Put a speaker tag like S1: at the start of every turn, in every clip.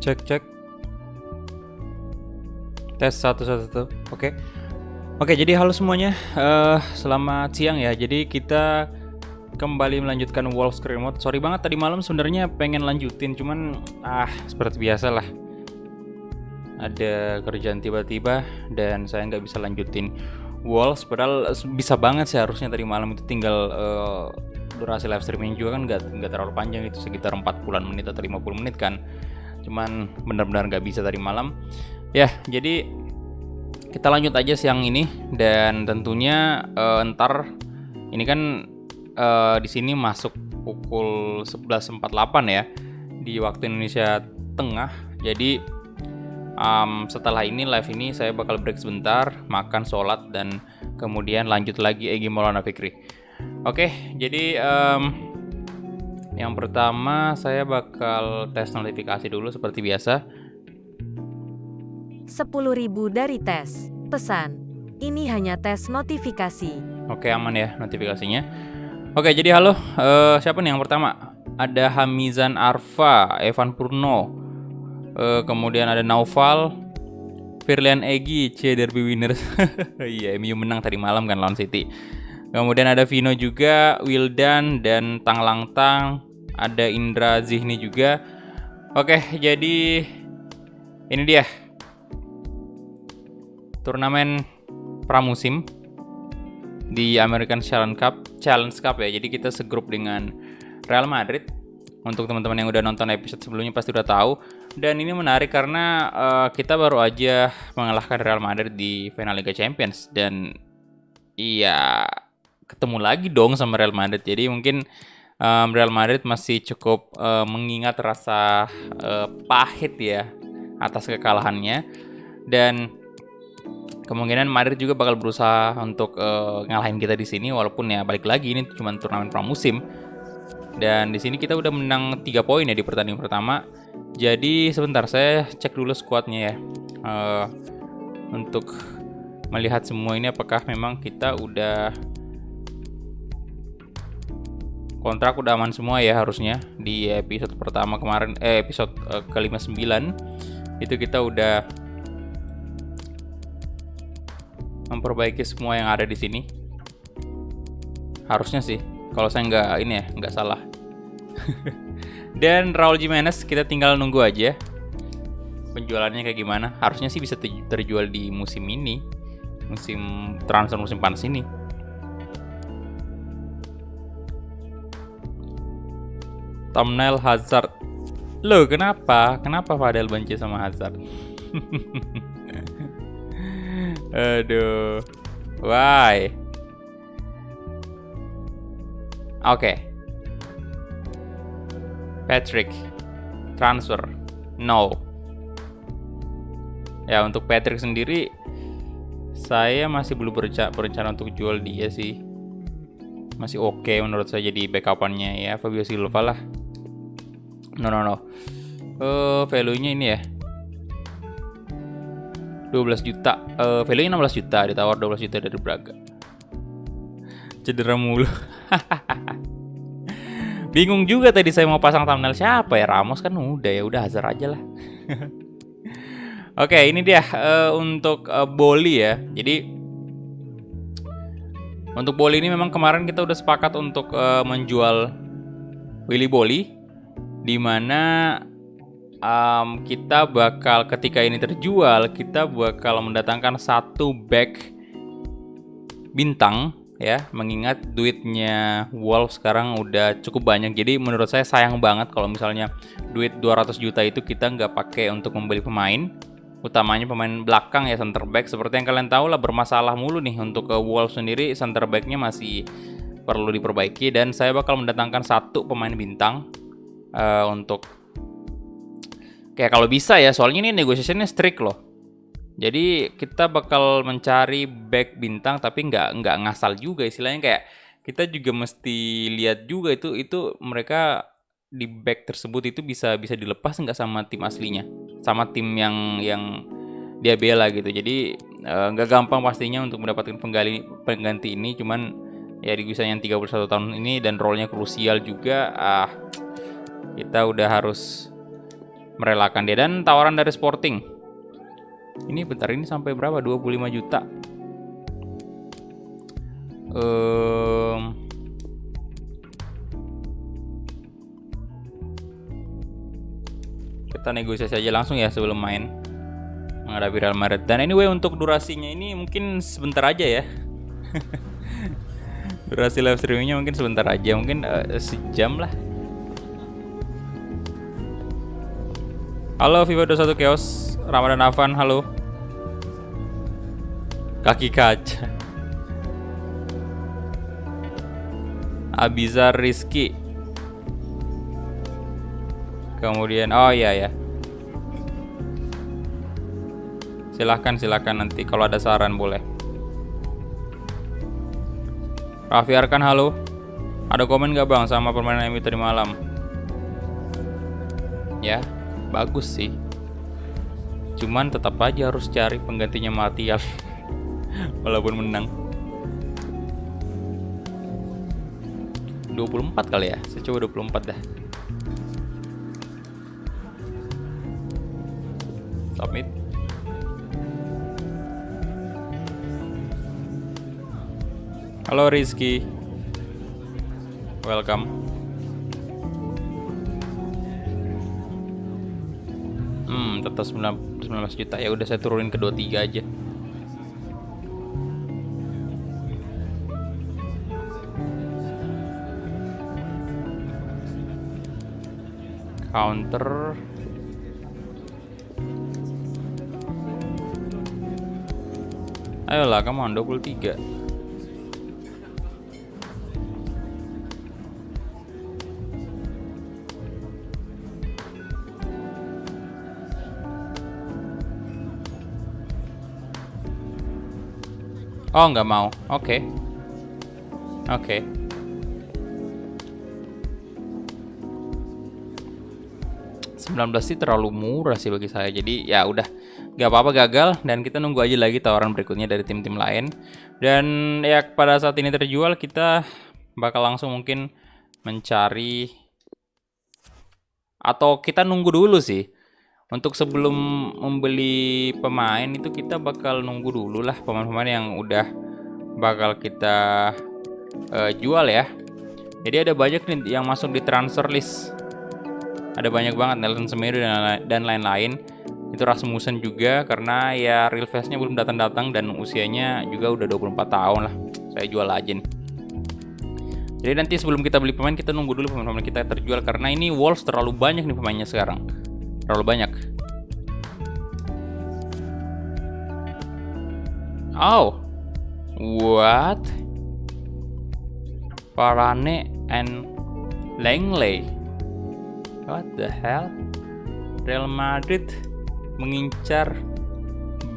S1: Cek cek. Tes 1 1 1. Oke. Oke, jadi halo semuanya. Selamat siang ya. Jadi kita kembali melanjutkan Wolf Screen Mode. Sorry banget tadi malam sebenarnya pengen lanjutin, cuman seperti biasa lah. Ada kerjaan tiba-tiba dan saya nggak bisa lanjutin Wolves. Padahal bisa banget sih harusnya tadi malam itu, tinggal durasi live streaming juga kan nggak terlalu panjang, itu sekitar 40 menit atau 50 menit kan. Cuman benar-benar nggak bisa tadi malam. Ya, jadi kita lanjut aja siang ini, dan tentunya ntar ini kan di sini masuk pukul 11.48 ya di waktu Indonesia Tengah. Jadi setelah ini live ini saya bakal break sebentar, makan, sholat, dan kemudian lanjut lagi Egy Maulana Fikri. Oke, jadi yang pertama saya bakal tes notifikasi dulu seperti biasa.
S2: 10.000 dari tes. Pesan, ini hanya tes notifikasi.
S1: Oke, aman ya notifikasinya. Oke, jadi halo, siapa nih yang pertama? Ada Hamizan Arfa, Evan Purno, kemudian ada Naufal, Firlian Egy, Derby Winners. Iya, MU menang tadi malam kan lawan City. Kemudian ada Vino juga, Wildan, dan Tang Langtang. Ada Indra Zihni juga. Oke, jadi ini dia turnamen pramusim di American Challenge Cup ya. Jadi kita segrup dengan Real Madrid. Untuk teman-teman yang udah nonton episode sebelumnya pasti udah tahu. Dan ini menarik karena kita baru aja mengalahkan Real Madrid di final Liga Champions. Dan iya, ketemu lagi dong sama Real Madrid. Jadi mungkin Real Madrid masih cukup mengingat rasa pahit ya atas kekalahannya. Dan kemungkinan Madrid juga bakal berusaha untuk ngalahin kita di sini, walaupun ya balik lagi ini cuma turnamen pramusim. Dan di sini kita udah menang 3 poin ya di pertandingan pertama. Jadi sebentar saya cek dulu skuadnya ya. Untuk melihat semua ini apakah memang kita udah kontrak udah aman semua ya harusnya. Di episode pertama kemarin episode ke-59 itu kita udah memperbaiki semua yang ada di sini. Harusnya sih, kalau saya nggak salah. Dan Raul Jimenez kita tinggal nunggu aja penjualannya kayak gimana. Harusnya sih bisa terjual di musim ini, musim transfer musim panas ini. Thumbnail Hazard. Loh, kenapa Fadel benci sama Hazard? Aduh, why? Oke. Patrick transfer, no. Ya, untuk Patrick sendiri saya masih belum berencana untuk jual dia sih. Masih oke menurut saya jadi backupannya ya Fabio Silva lah. No. Value-nya ini ya 12 juta. Value-nya 16 juta, ditawar 12 juta dari Braga. Cedera mulu. Bingung juga tadi saya mau pasang thumbnail siapa ya. Ramos kan udah Hazard aja lah. Oke, ini dia untuk Boli ya. Jadi untuk Boli ini memang kemarin kita udah sepakat untuk menjual Willy Boli, dimana kita bakal ketika ini terjual kita bakal mendatangkan 1 back bintang ya, mengingat duitnya Wolves sekarang udah cukup banyak. Jadi menurut saya sayang banget kalau misalnya duit 200 juta itu kita nggak pakai untuk membeli pemain, utamanya pemain belakang ya, center back. Seperti yang kalian tahu lah, bermasalah mulu nih untuk Wolves sendiri, center backnya masih perlu diperbaiki. Dan saya bakal mendatangkan 1 pemain bintang untuk kayak kalau bisa ya, soalnya ini negosiasinya strict loh. Jadi kita bakal mencari back bintang tapi nggak ngasal juga, istilahnya kayak kita juga mesti lihat juga itu mereka di back tersebut itu bisa dilepas nggak sama tim aslinya, sama tim yang dia bela gitu. Jadi nggak gampang pastinya untuk mendapatkan pengganti ini, cuman ya di usia yang 31 tahun ini dan role-nya krusial juga, kita udah harus merelakan dia. Dan tawaran dari Sporting. Ini bentar, ini sampai berapa? 25 juta. Kita negosiasi aja langsung ya sebelum main menghadapi Real Madrid. Dan anyway, untuk durasinya ini mungkin sebentar aja ya. Durasi live streamingnya mungkin sebentar aja, mungkin sejam lah. Halo Viva 21 Chaos, Ramadan Afan, halo. Kaki kaca. Abizar Rizky. Kemudian, oh iya ya. Silahkan nanti kalau ada saran boleh. Raffi Arkan, halo. Ada komen gak bang sama permainan MU tadi malam? Ya, bagus sih. Cuman tetap aja harus cari penggantinya Martial. Walaupun menang. 24 kali ya. Saya coba 24 dah. Submit. Halo Rizky. Welcome. Tetap 19 juta. Ya udah saya turunin ke 23 aja. Counter. Ayolah, come on, 23. Oh, nggak mau. Oke. 19 sih terlalu murah sih bagi saya. Jadi ya udah, nggak apa-apa gagal dan kita nunggu aja lagi tawaran berikutnya dari tim-tim lain. Dan ya pada saat ini terjual, kita bakal langsung mungkin mencari, atau kita nunggu dulu sih. Untuk sebelum membeli pemain itu kita bakal nunggu dulu lah pemain-pemain yang udah bakal kita jual ya. Jadi ada banyak nih yang masuk di transfer list. Ada banyak banget, Nelson Semedo dan lain-lain. Itu Rasmussen juga, karena ya real face-nya belum datang-datang dan usianya juga udah 24 tahun lah. Saya jual aja nih. Jadi nanti sebelum kita beli pemain, kita nunggu dulu pemain-pemain kita terjual, karena ini Wolves terlalu banyak nih pemainnya sekarang. Terlalu banyak. Oh, what? Varane and Langley. What the hell? Real Madrid mengincar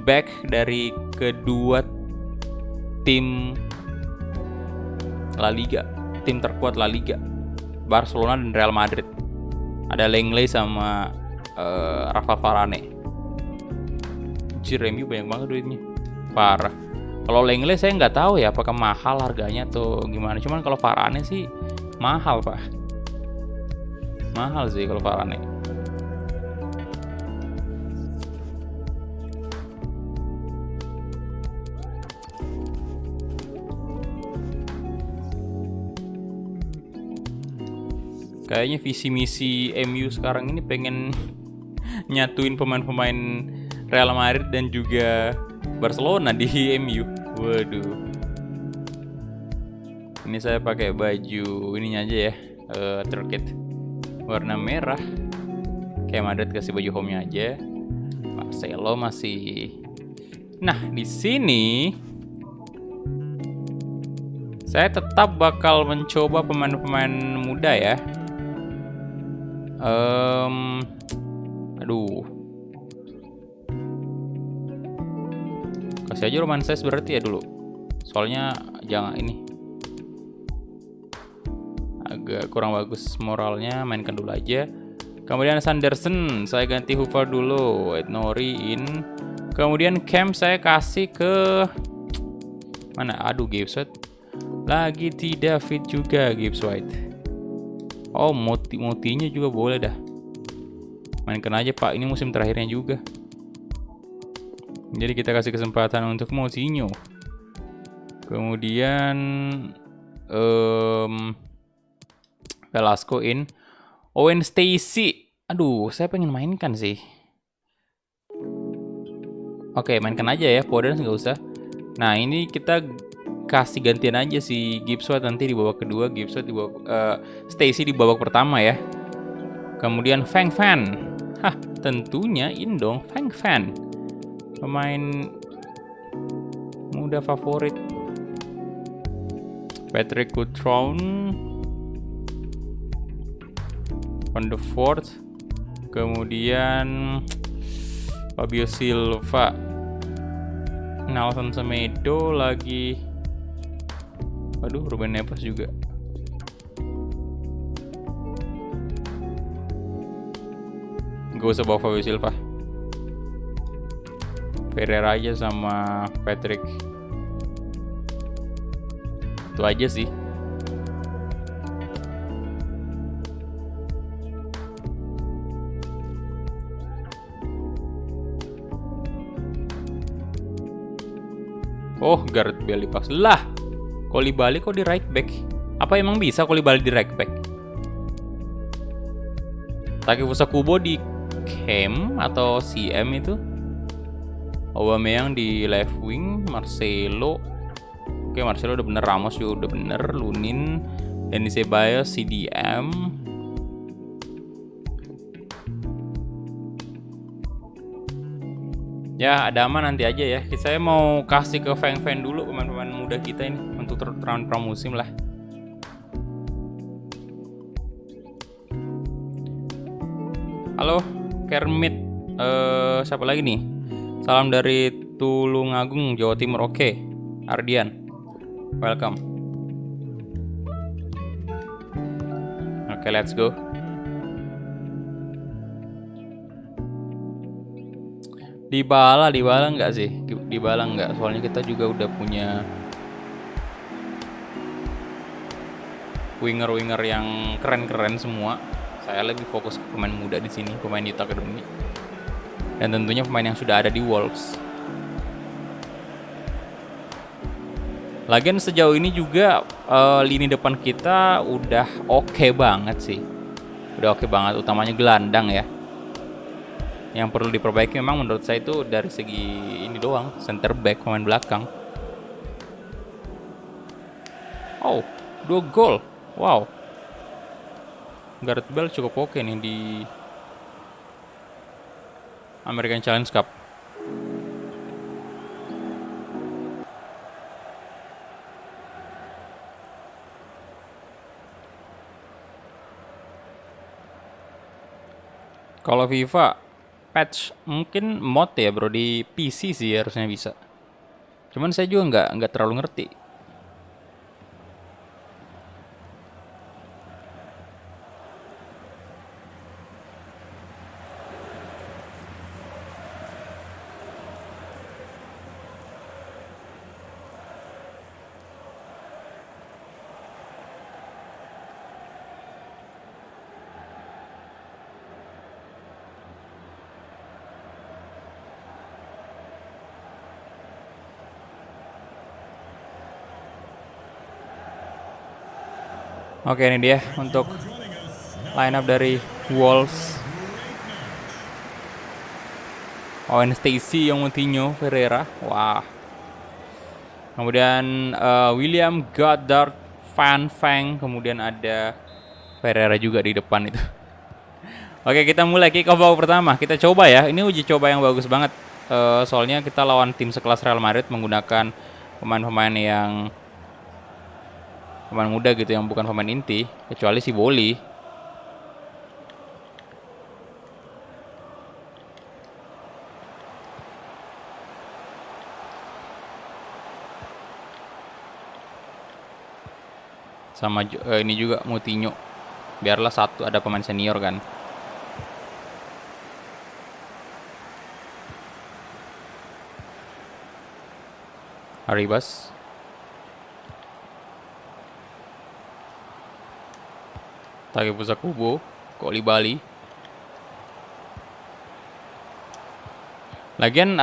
S1: back dari kedua tim La Liga, tim terkuat La Liga, Barcelona dan Real Madrid. Ada Langley sama Rafa Varane. MU banyak banget duitnya, parah. Kalau Langley saya nggak tahu ya apakah mahal harganya atau gimana. Cuman kalau Varane sih mahal pak, mahal sih kalau Varane. Kayaknya visi misi MU sekarang ini pengen nyatuin pemain-pemain Real Madrid dan juga Barcelona di MU. Waduh. Ini saya pakai baju ininya aja ya, terkait warna merah. Kayak Madrid kasih baju home-nya aja. Marcelo masih. Nah, di sini saya tetap bakal mencoba pemain-pemain muda ya. Aduh. Kasih aja Roman Saez berarti ya dulu. Soalnya jangan ini. Agak kurang bagus moralnya, mainkan dulu aja. Kemudian Sanderson saya ganti Hoover dulu, Nori in. Kemudian Camp saya kasih ke mana? Aduh, Gibbs White. Lagi tidak fit juga Gibbs White. Oh, motinya juga boleh dah. Mainkan aja Pak, ini musim terakhirnya juga. Jadi kita kasih kesempatan untuk Moutinho. Kemudian Velasco in. Owen Stacy. Aduh, saya pengen mainkan sih. Oke, mainkan aja ya, Podence nggak usah. Nah, ini kita kasih gantian aja si Gibbs White nanti di babak kedua, Gibbs White di babak Stacy di babak pertama ya. Kemudian Feng Fan. Hah, tentunya in dong Feng Fan. Pemain muda favorit. Patrick Cutrone on the fourth. Kemudian Fabio Silva, Nelson Semedo lagi. Aduh, Ruben Neves juga. Gak usah bawa Fabio Silva. Pereira aja sama Patrick. Itu aja sih. Oh, Gareth Bale dipaksa. Lah, Koulibaly kok di right back? Apa emang bisa Koulibaly di right back? Takefusa Kubo di CM atau CM itu? Aubameyang di left wing, Marcelo. Oke, Marcelo udah bener, Ramos juga udah bener, Lunin, Denis Ceballos CDM. Ya, ada aman nanti aja ya. Saya mau kasih ke fan-fan dulu pemain-pemain muda kita ini untuk round pramusim lah. Halo, Kermit. Siapa lagi nih? Salam dari Tulungagung, Jawa Timur. Oke, Ardian. Welcome. Oke, let's go. Dybala enggak sih? Dybala enggak, soalnya kita juga udah punya winger-winger yang keren-keren semua. Saya lebih fokus ke pemain muda di sini, pemain Youth Academy. Dan tentunya pemain yang sudah ada di Wolves. Lagian sejauh ini juga lini depan kita udah oke banget sih. Udah oke banget, utamanya gelandang ya. Yang perlu diperbaiki memang menurut saya itu dari segi ini doang, center back, pemain belakang. Oh, 2 gol. Wow. Gareth Bale cukup oke nih di American Challenge Cup. Kalau FIFA patch mungkin mod ya bro, di PC sih harusnya bisa. Cuman saya juga nggak terlalu ngerti. Oke, ini dia untuk line up dari Wolves. Owen Stacy, Moutinho, Ferreira. Wah. Kemudian William, Goddard, Van Feng. Kemudian ada Ferreira juga di depan itu. Oke, kita mulai kick off babak pertama. Kita coba ya. Ini uji coba yang bagus banget. Soalnya kita lawan tim sekelas Real Madrid menggunakan pemain-pemain yang pemain muda gitu, yang bukan pemain inti, kecuali si Boli. Sama ini juga Moutinho. Biarlah satu ada pemain senior kan. Arribas. Takefusa Kubo, Koulibaly. Lagian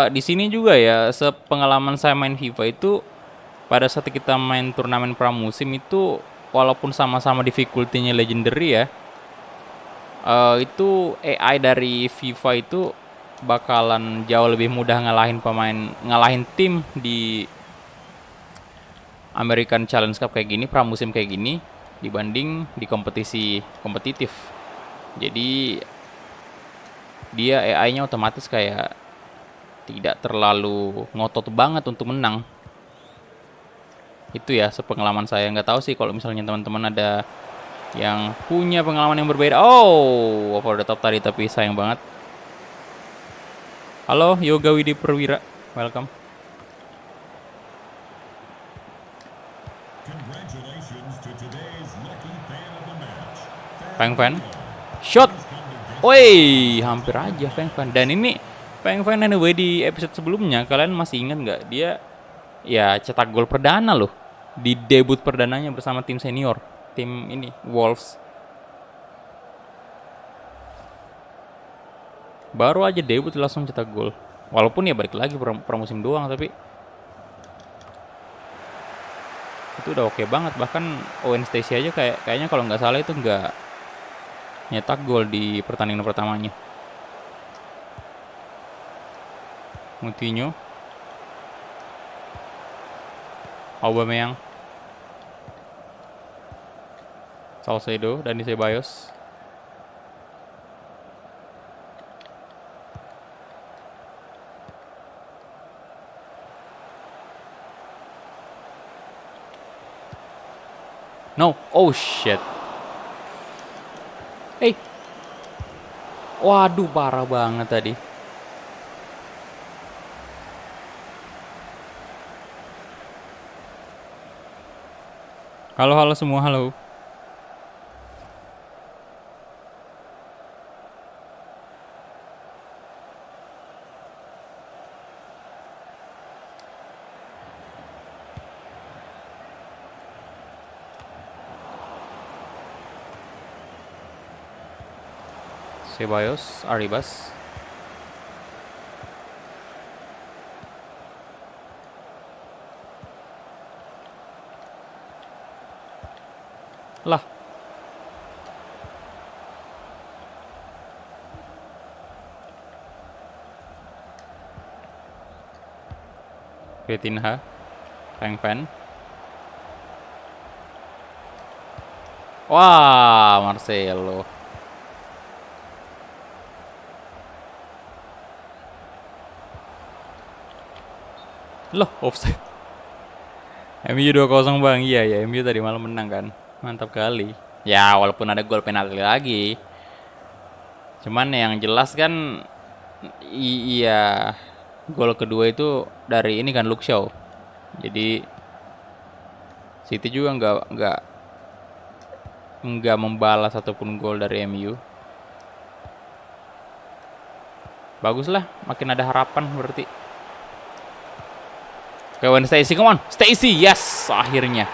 S1: di sini juga ya, sepengalaman saya main FIFA itu pada saat kita main turnamen pramusim itu walaupun sama-sama difficulty-nya legendary ya, itu AI dari FIFA itu bakalan jauh lebih mudah ngalahin tim di American Challenge Cup kayak gini, pramusim kayak gini dibanding di kompetisi kompetitif. Jadi dia AI-nya otomatis kayak tidak terlalu ngotot banget untuk menang. Itu ya sepengalaman saya. Nggak tahu sih kalau misalnya teman-teman ada yang punya pengalaman yang berbeda. Oh, over the top tadi tapi sayang banget. Halo Yoga Widi Perwira, welcome. Feng Fan shot. Woi, hampir aja Feng Fan. Dan ini Feng Fan anyway di episode sebelumnya kalian masih ingat nggak? Dia ya cetak gol perdana loh di debut perdananya bersama tim senior, tim ini Wolves. Baru aja debut langsung cetak gol. Walaupun ya balik lagi pramusim doang, tapi itu udah oke banget. Bahkan Owen Stacy aja kayaknya kalau nggak salah itu nggak nyetak gol di pertandingan pertamanya. Moutinho, Aubameyang, Salcedo, dan Ceballos. No, oh shit. Waduh, parah banget tadi. Halo semua, halo. Ceballos, Arribas. Lah. Vitinha, Feng Fan. Wah, Marcelo. Loh, offside. MU 2-0 bang. Iya ya, MU tadi malam menang kan. Mantap kali. Ya, walaupun ada gol penalti lagi. Cuman yang jelas kan iya, gol kedua itu dari ini kan Luke Shaw. Jadi City juga nggak membalas ataupun gol dari MU. Bagus lah, makin ada harapan berarti. Oke, Stacy, come on, Stacy, yes, akhirnya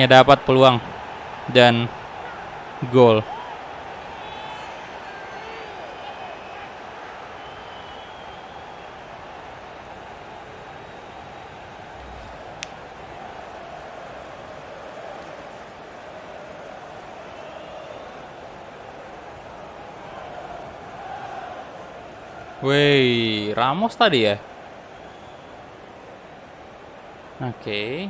S1: dapat peluang dan gol. Wey, Ramos tadi ya? Oke.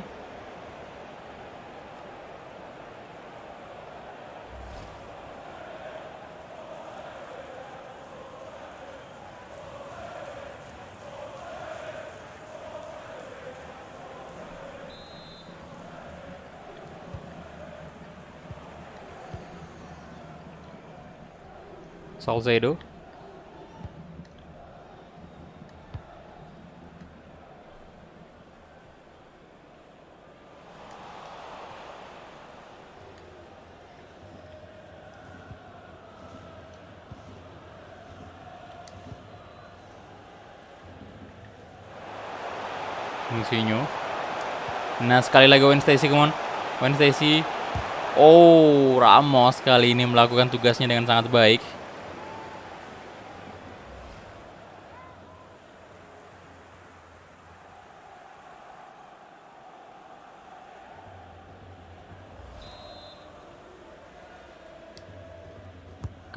S1: Salcedo. Moutinho. Nah, sekali lagi Owen Stacy, come on. Owen Stacy. Oh, Ramos kali ini melakukan tugasnya dengan sangat baik.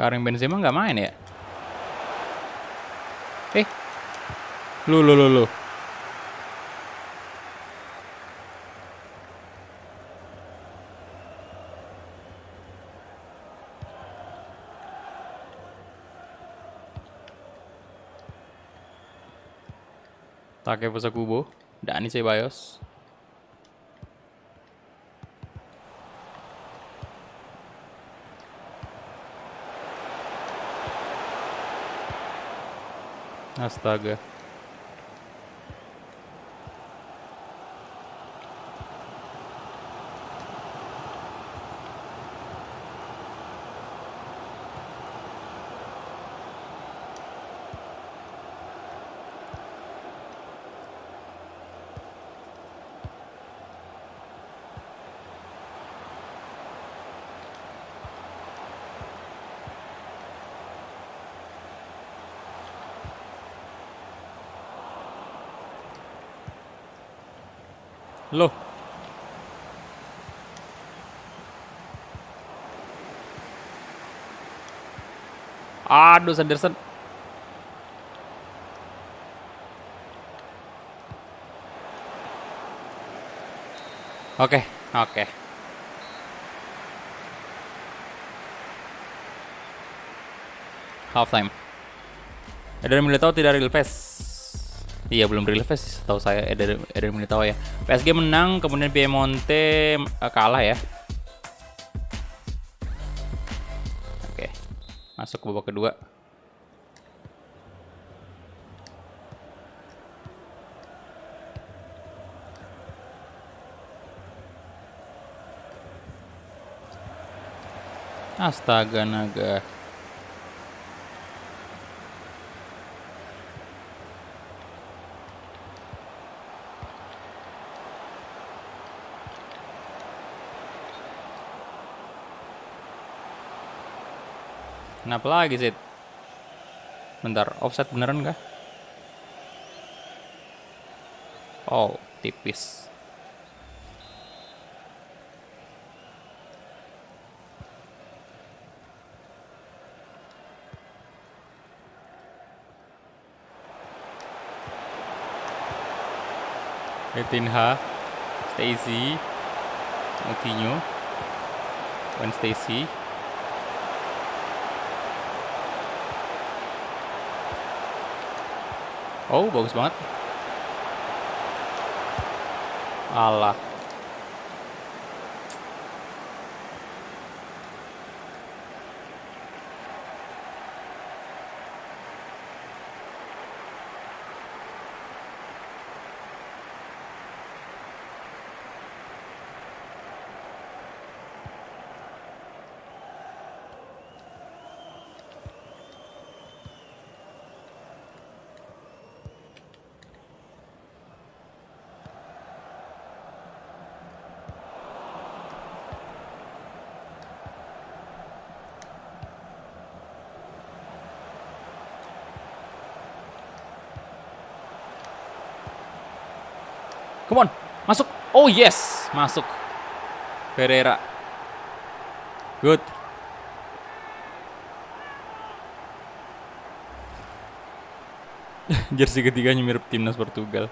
S1: Karim Benzema nggak main ya? Lu. Takefusa Kubo, Dani Ceballos. Astaga. Loh. Aduh, Sanderson. Oke. Half time. Eder Militao tidak real pass. Iya, belum real pass setahu saya Eder Militao ya. PSG menang, kemudian Piemonte kalah ya. Oke. Masuk ke babak kedua. Astaga naga. Kenapa lagi sih? Bentar, offset beneran kah? Oh, tipis. Etinha, Stacy, Moutinho, Gwen Stacy. Oh, bagus banget. Alah. Come on, masuk. Oh yes, masuk. Pereira. Good. Jersey ketiganya mirip timnas Portugal.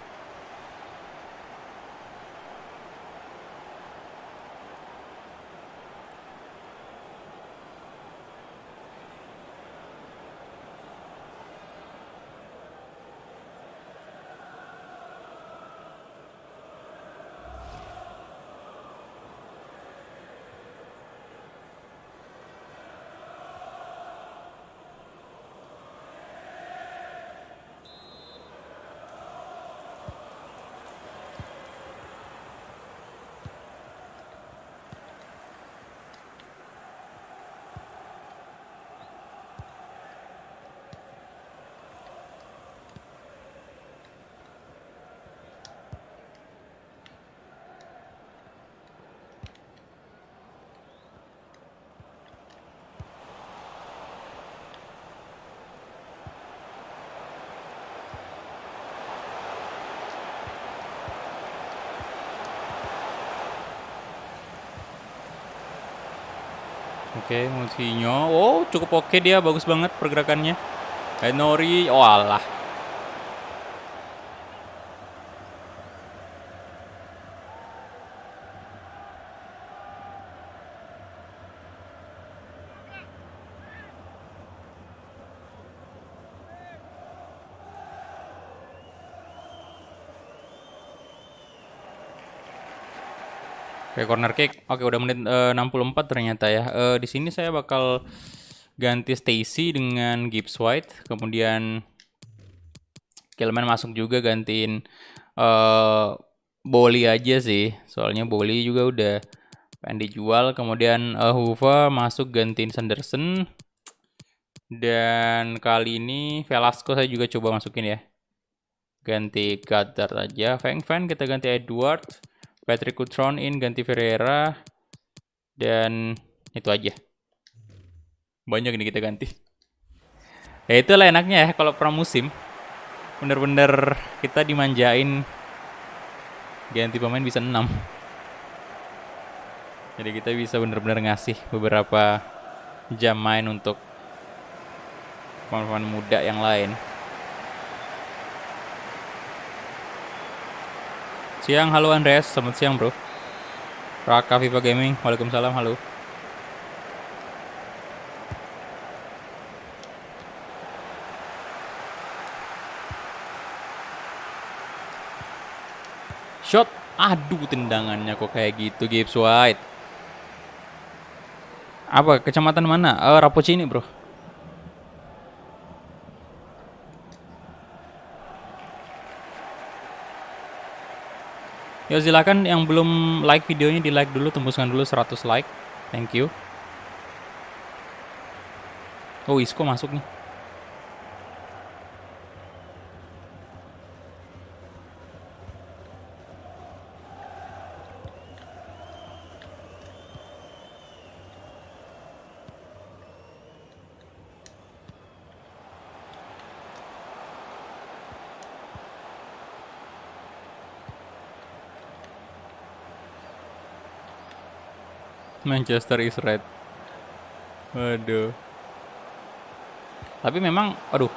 S1: Oke, Moutinho. Oh, cukup oke dia, bagus banget pergerakannya. Nori, oh alah. Oke, corner kick. Oke, udah menit 64 ternyata ya. Di sini saya bakal ganti Stacy dengan Gibbs White. Kemudian Kilman masuk juga gantiin Boli aja sih. Soalnya Boli juga udah pengen dijual. Kemudian Huva masuk gantiin Sanderson. Dan kali ini Velasco saya juga coba masukin ya. Ganti Goddard aja. Feng Fan kita ganti Edward. Patrick Cutrone in ganti Ferreira. Dan itu aja. Banyak ini kita ganti. Ya itulah enaknya ya kalau pramusim. Bener-bener kita dimanjain. Ganti pemain bisa 6. Jadi kita bisa bener-bener ngasih beberapa jam main untuk pemain-pemain muda yang lain. Siang, halo Andreas, selamat siang bro. Raka Viva Gaming, waalaikumsalam, halo. Shot, aduh tendangannya kok kayak gitu Gibbs White. Apa, kecamatan mana? Rapocini bro. Ya silakan yang belum like videonya di like dulu, tembuskan dulu 100 like. Thank you. Oh, Isco masuk nih. Manchester is red. Waduh. Tapi memang, aduh,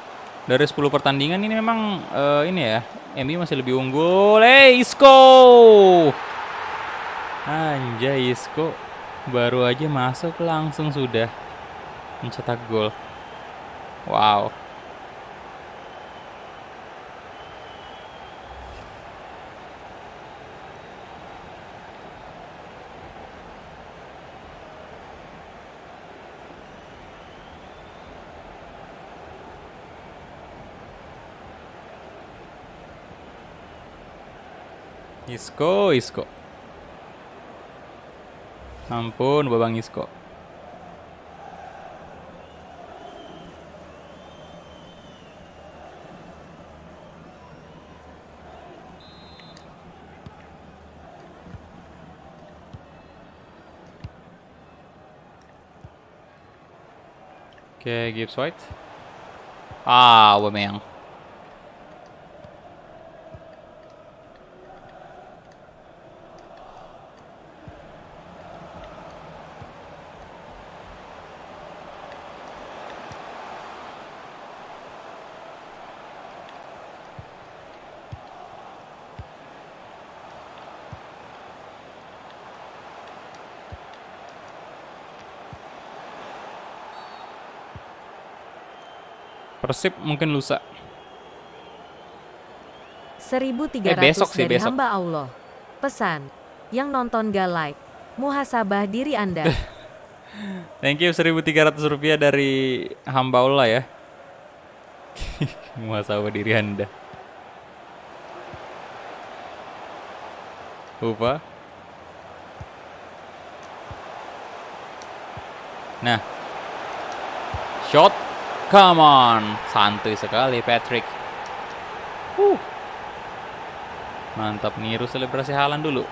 S1: dari 10 pertandingan ini memang ini ya, MU masih lebih unggul. Isco! Anjay, Isco baru aja masuk langsung sudah mencetak gol. Wow. Isco. Ampun, Babang Isco. Oke, Gibbs White. Aubameyang. Persib mungkin lusa.
S2: 1300
S1: besok sih,
S2: dari
S1: besok.
S2: hamba Allah. Pesan, yang nonton gak like, muhasabah diri Anda.
S1: Thank you 1.300 rupiah dari hamba Allah ya. Muhasabah diri Anda. Lupa. Nah. Shot. Come on. Santuy sekali Patrick. Mantap, niru selebrasi Haaland dulu.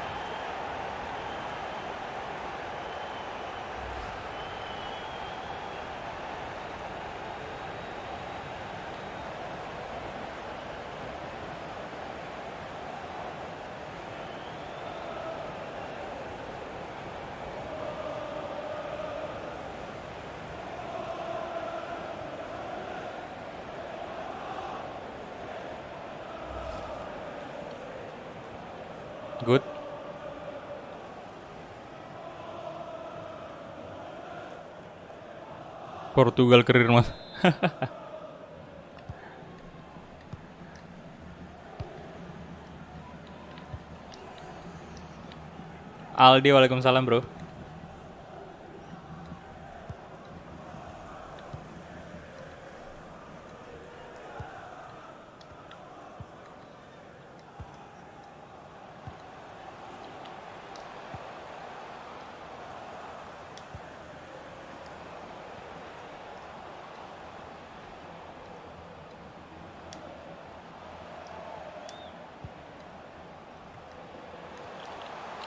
S1: Good. Portugal karir mas. Aldi, waalaikumsalam bro.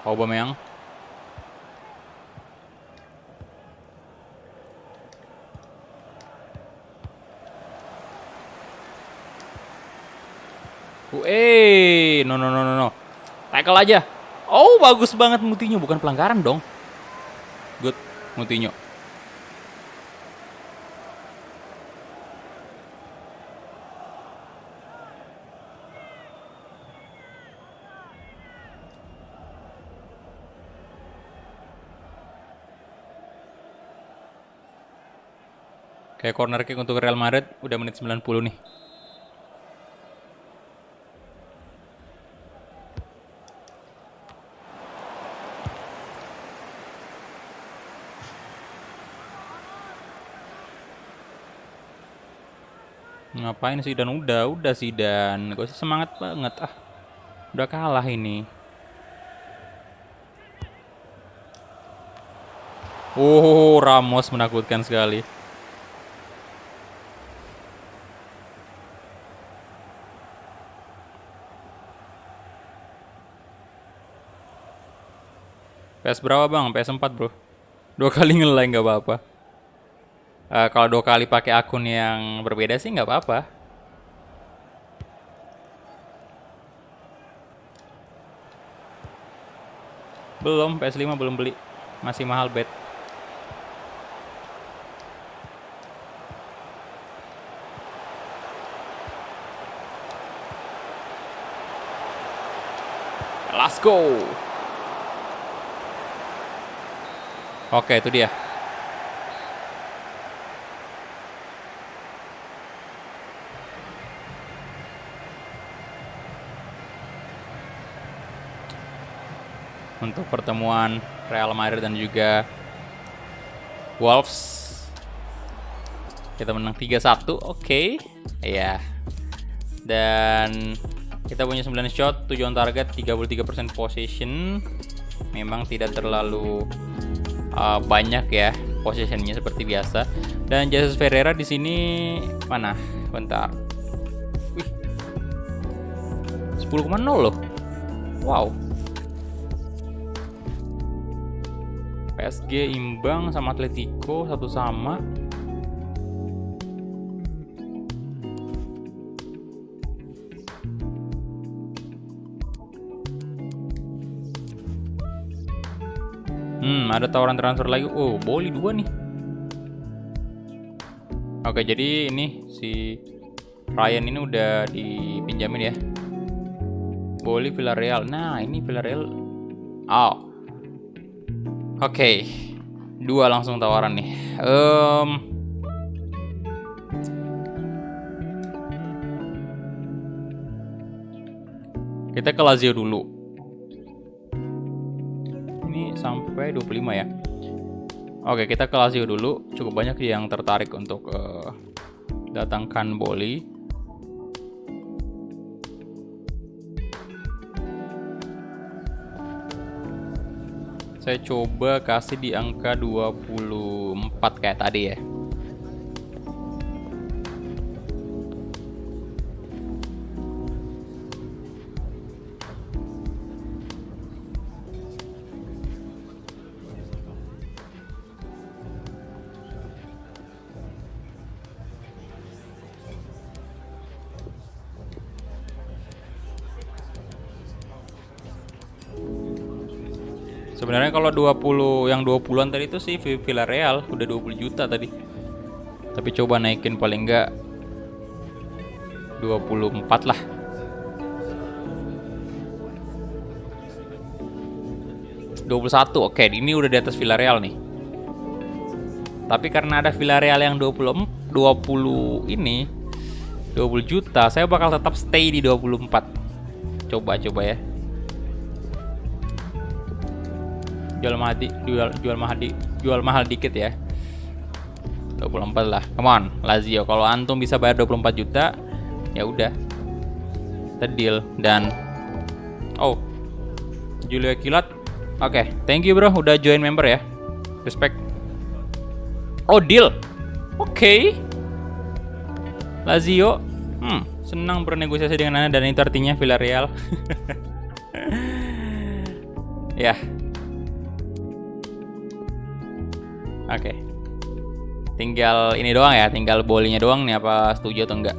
S1: Aubameyang. No no no no no. Tackle aja. Oh, bagus banget Moutinho, bukan pelanggaran dong. Good, Moutinho. Kayak corner kick untuk Real Madrid udah menit 90 nih. Ngapain sih Dan? Udah sih Dan. Gue sih semangat banget ah. Udah kalah ini. Oh, Ramos menakutkan sekali. PS berapa bang? PS 4 bro. 2 kali nge-like nggak apa-apa. Kalau 2 kali pakai akun yang berbeda sih nggak apa-apa. Belum, PS5 belum beli. Masih mahal bet. Let's go. Oke, itu dia. Untuk pertemuan Real Madrid dan juga Wolves. Kita menang 3-1. Oke. Iya. Dan kita punya 9 shot, 7 on target, 33% possession. Memang tidak terlalu banyak ya possessionnya seperti biasa. Dan Jesus Ferreira di sini mana? Bentar. Wih. 10,0 loh. Wow. PSG imbang sama Atletico 1-1. Ada tawaran transfer lagi. Oh, Boli 2 nih. Oke, jadi ini si Ryan ini udah dipinjamin ya. Boli Villarreal. Nah, ini Villarreal. Oh. Oke. 2 langsung tawaran nih. Kita ke Lazio dulu. Sampai 25 ya. Oke, kita ke Lazio dulu. Cukup banyak yang tertarik untuk datangkan Boli. Saya coba kasih di angka 24 kayak tadi ya. Sebenarnya kalau 20 yang 20-an tadi itu sih Villarreal udah 20 juta tadi. Tapi coba naikin paling enggak 24 lah. 21. Oke, ini udah di atas Villarreal nih. Tapi karena ada Villarreal yang 20 ini 20 juta, saya bakal tetap stay di 24. Coba ya. Jual mahal dikit ya. 24 lah. Come on, Lazio. Kalau antum bisa bayar 24 juta, ya udah. Kita deal. Dan Julio Kilat. Oke, thank you bro udah join member ya. Respect. Oh, deal. Oke. Lazio. Senang bernegosiasi dengan Anda dan itu artinya Villarreal. Ya. Oke. Tinggal ini doang ya, tinggal bolinya doang nih, apa setuju atau enggak?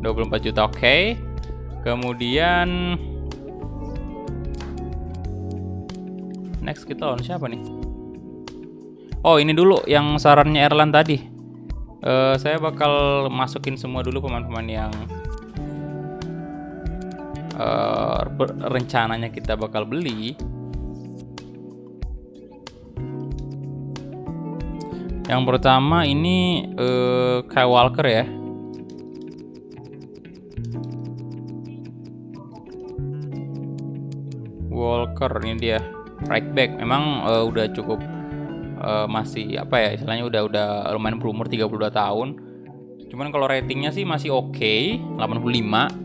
S1: $24 juta, oke. Kemudian next kita lawan siapa nih? Oh, ini dulu yang sarannya Erlan tadi. Saya bakal masukin semua dulu pemain-pemain yang rencananya kita bakal beli. Yang pertama ini Kyle Walker ya. Walker ini dia right back. Memang udah cukup masih apa ya istilahnya udah lumayan berumur 32 tahun. Cuman kalau ratingnya sih masih oke, 85.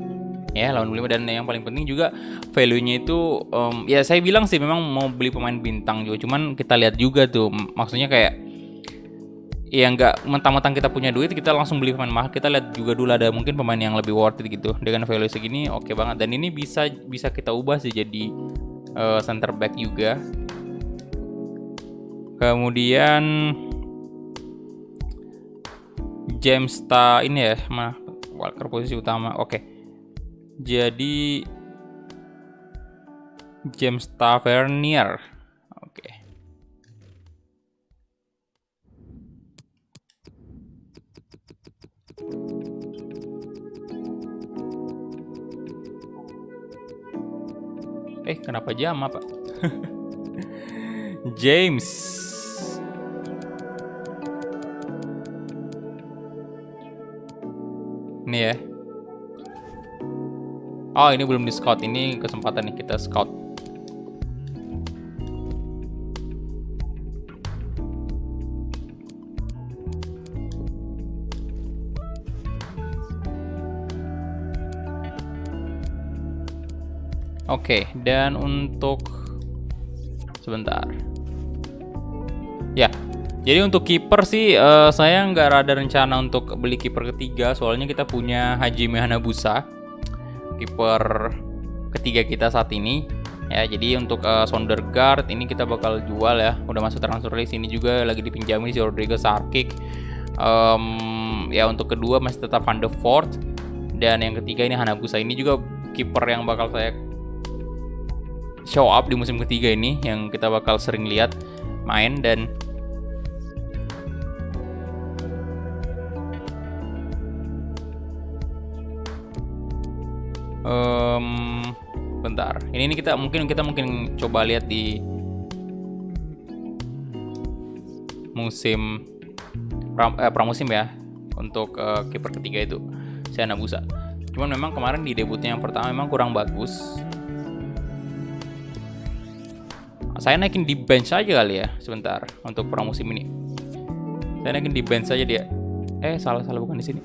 S1: Ya, 85, dan yang paling penting juga value-nya itu ya saya bilang sih memang mau beli pemain bintang juga, cuman kita lihat juga tuh maksudnya kayak ya nggak mentang-mentang kita punya duit kita langsung beli pemain mahal. Kita lihat juga dulu ada mungkin pemain yang lebih worth it gitu. Dengan value segini oke banget, dan ini bisa kita ubah sih jadi center back juga. Kemudian James ini ya, Walker posisi utama. Oke. Jadi James Tavernier. Oke. Kenapa jam apa? James. Ini ya. Oh, ini belum di scout. Ini kesempatan nih kita scout. Oke, dan untuk sebentar. Ya, jadi untuk kiper sih saya nggak ada rencana untuk beli kiper ketiga, soalnya kita punya Hajime Hanabusa, kiper ketiga kita saat ini. Ya, jadi untuk Sondergaard ini kita bakal jual ya, udah masuk transfer list. Ini juga lagi dipinjamin si Rodrigo Sarkic. Ya, untuk kedua masih tetap Van de Voort, dan yang ketiga ini Hanabusa. Ini juga kiper yang bakal saya show up di musim ketiga ini, yang kita bakal sering lihat main. Dan bentar, ini kita mungkin coba lihat di musim pramusim ya, untuk kiper ketiga itu si Hanabusa. Cuman memang kemarin di debutnya yang pertama memang kurang bagus. Saya naikin di bench aja kali ya, sebentar, untuk pramusim ini. Saya naikin di bench aja dia. Salah bukan di sini.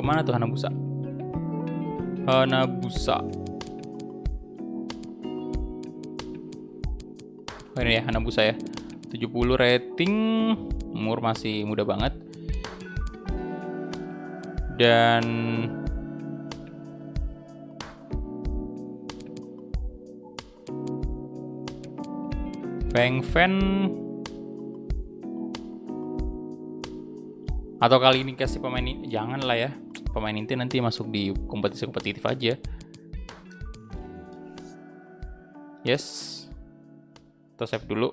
S1: Mana tuh Hanabusa? Ini ya Hanabusa ya, 70 rating, umur masih muda banget. Dan Feng Fan Atau kali ini kasih pemain ini, jangan lah ya. Pemain inti nanti masuk di kompetitif aja. Yes. Kita save dulu.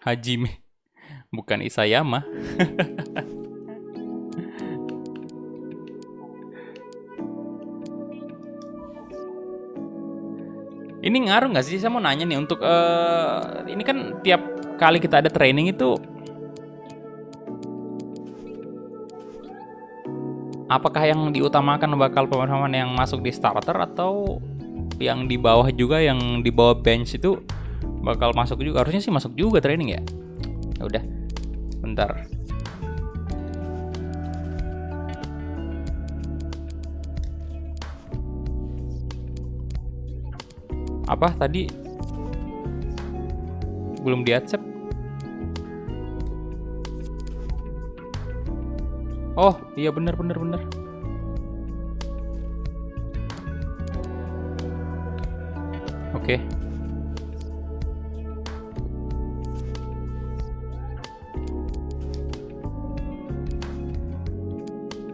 S1: Hajime. Bukan Isayama. Ini ngaruh nggak sih? Saya mau nanya nih untuk ini kan tiap kali kita ada training itu, apakah yang diutamakan bakal pemain-pemain yang masuk di starter atau yang di bawah juga, yang di bawah bench itu bakal masuk juga? Harusnya sih masuk juga training ya. Ya udah, bentar. Apa tadi? Belum di accept. Oh iya, bener. Oke.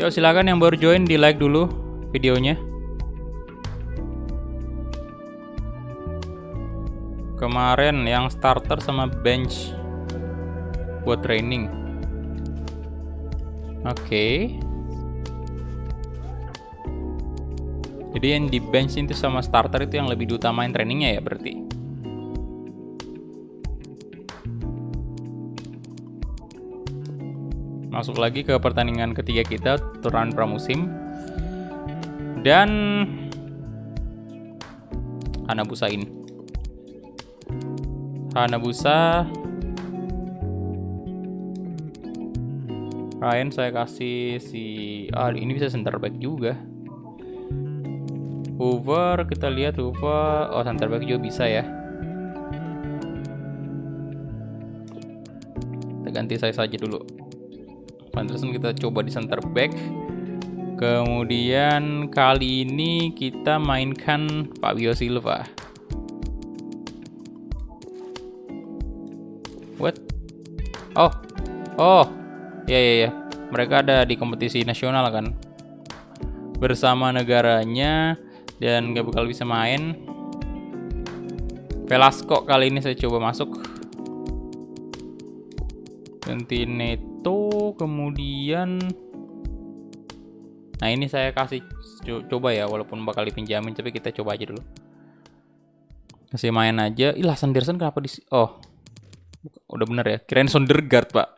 S1: Yuk silakan yang baru join di like dulu videonya. Kemarin yang starter sama bench buat training. Oke. Jadi yang di bench itu sama starter itu yang lebih diutamain trainingnya ya berarti. Masuk lagi ke pertandingan ketiga kita, turnamen pramusim. Dan Hanabusa ini. Hanabusa Ryan saya kasih ini bisa center back juga. Hoover kita lihat Hoover, oh center back juga bisa ya. Kita ganti saya saja dulu. Pantesan kita coba di center back. Kemudian kali ini kita mainkan Fabio Silva. What? Oh, ya. Mereka ada di kompetisi nasional kan, bersama negaranya dan gak bakal bisa main. Velasco kali ini saya coba masuk. Ganti Neto, kemudian. Nah ini saya kasih coba ya, walaupun bakal dipinjamin, tapi kita coba aja dulu. Kasih main aja. Lah Sanderson kenapa di? Oh. Udah bener ya, kirain Sondergaard pak.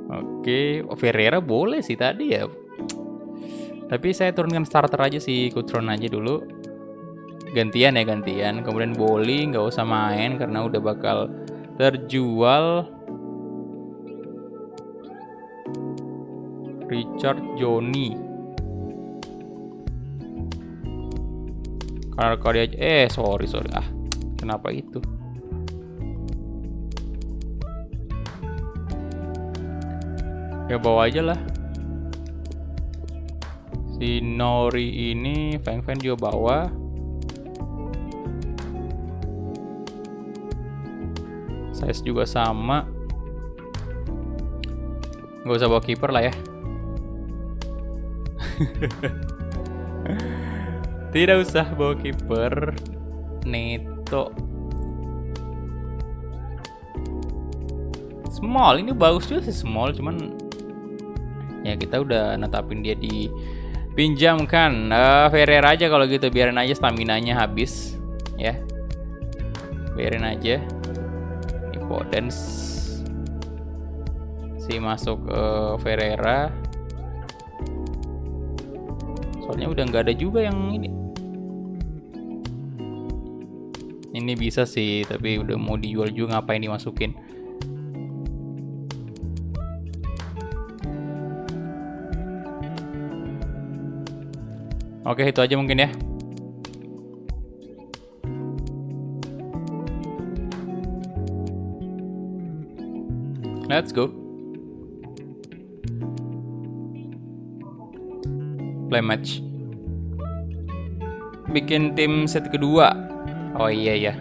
S1: Oke, Ferreira boleh sih tadi ya. Tapi saya turunkan starter aja sih, Kutron aja dulu. Gantian. Kemudian Boli nggak usah main karena udah bakal terjual. Richard Johnny. Karena dia aja. Sorry. Kenapa itu? Ya bawa aja lah. Si Nori ini Feng juga bawa. Size juga sama. Gak usah bawa kiper lah ya. Tidak usah bawa kiper. Neto small, ini bagus juga sih small, cuman ya kita udah netapin dia dipinjamkan. Ferreira aja kalau gitu, biarin aja staminanya habis ya, biarin aja. Podence si masuk Ferreira, soalnya udah nggak ada juga yang ini. Ini bisa sih, tapi udah mau dijual juga, ngapain dimasukin. Oke, itu aja mungkin ya. Let's go. Play match. Bikin tim set kedua. Oh iya.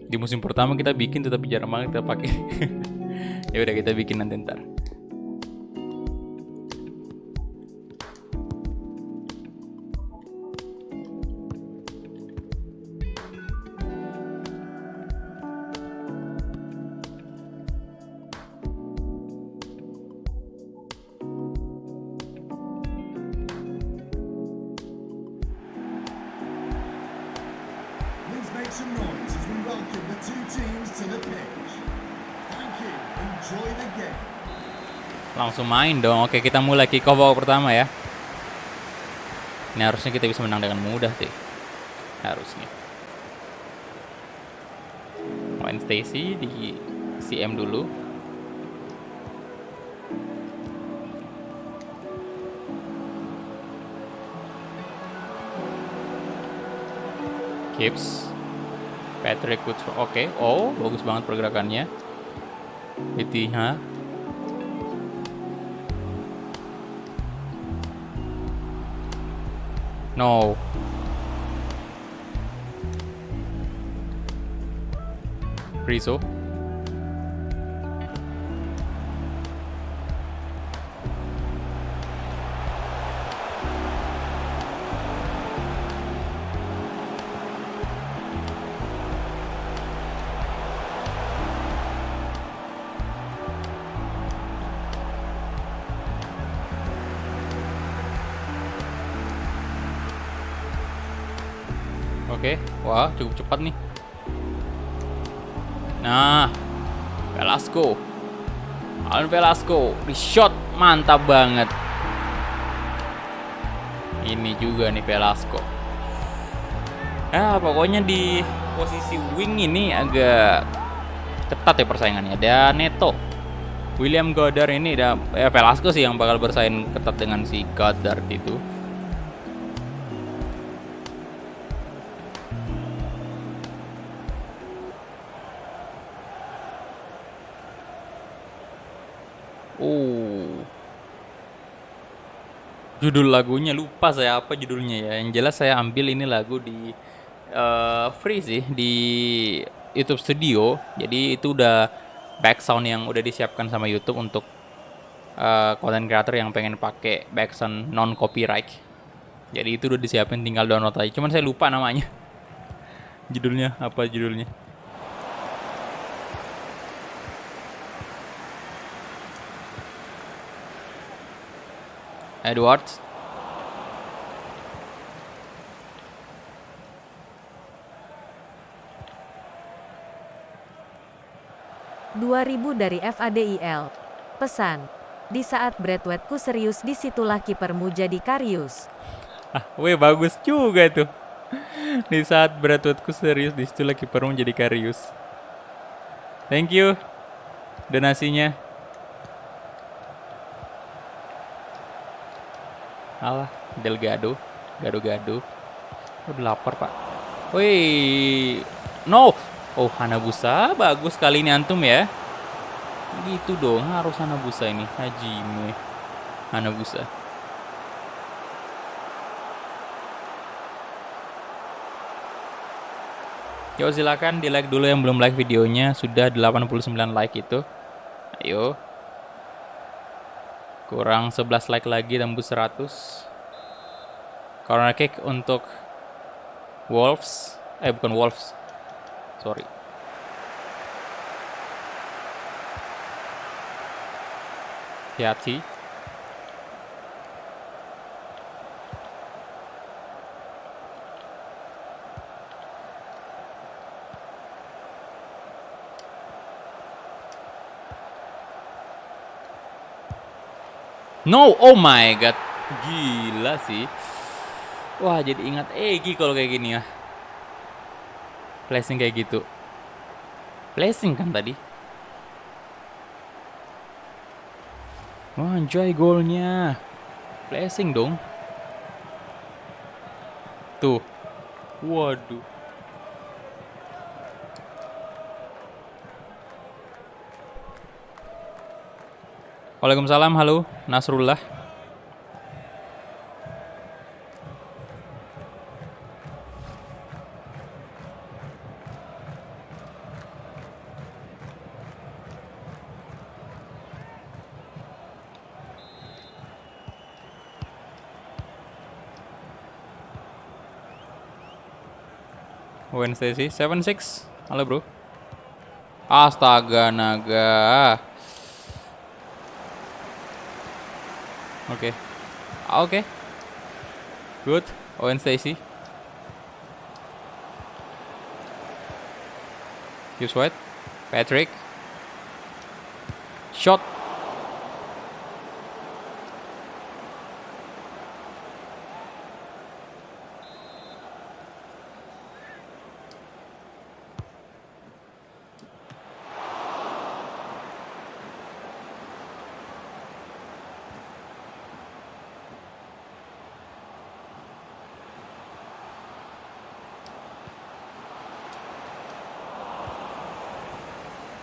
S1: Di musim pertama kita bikin tapi jarang banget kita pakai. Ya udah kita bikin nanti ntar.
S3: Please make some noise as we welcome the two teams to the pitch. Thank you. Enjoy the game.
S1: Langsung main dong. Oke, kita mulai kick off babak pertama ya. Ini harusnya kita bisa menang dengan mudah sih. Harusnya. Main Stacy di CM dulu. Gibbs, Patrick Woodford. Oke. Oh, bagus banget pergerakannya. Itihad. No. Rizzo. Oke, wah cukup cepat nih. Nah, Velasco, Alan Velasco, di shot mantap banget. Ini juga nih Velasco. Pokoknya di posisi wing ini agak ketat ya persaingannya. Ada Neto, William Goddard ini, Velasco sih yang bakal bersaing ketat dengan si Goddard itu. Judul lagunya lupa saya apa judulnya ya. Yang jelas saya ambil ini lagu di free sih di YouTube Studio. Jadi itu udah back sound yang udah disiapkan sama YouTube untuk content creator yang pengen pakai back sound non copyright. Jadi itu udah disiapin, tinggal download aja. Cuman saya lupa namanya. Judulnya apa judulnya? Edwards.
S2: $2.000 dari FADIL. Pesan. Di saat Braithwaite-ku serius, disitulah kipermu jadi Karius.
S1: Weh bagus juga tuh. Di saat Braithwaite-ku serius, disitulah kipermu jadi Karius. Thank you donasinya. Alah, Delgado, gado-gado. Udah lapar pak. Wih, no. Oh, Hanabusa, bagus kali ini antum ya. Gitu dong, harus Hanabusa ini. Hajime Hanabusa. Yo silakan di like dulu yang belum like videonya. Sudah 89 like itu. Ayo. Kurang 11 like lagi tembus 100. Corner kick untuk Wolves. Bukan Wolves. Sorry. Hati. No, oh my god. Gila sih. Wah, jadi ingat Egi kalau kayak gini ya. Flashing kayak gitu. Flashing kan tadi. Wah, anjay golnya. Flashing dong. Tuh. Waduh. Waalaikumsalam, halo Nasrullah. Wednesday sih 7-6. Halo bro. Astaga naga. Oke. Oke. Good. Wednesday sih. Gibbs White. Patrick. Shot.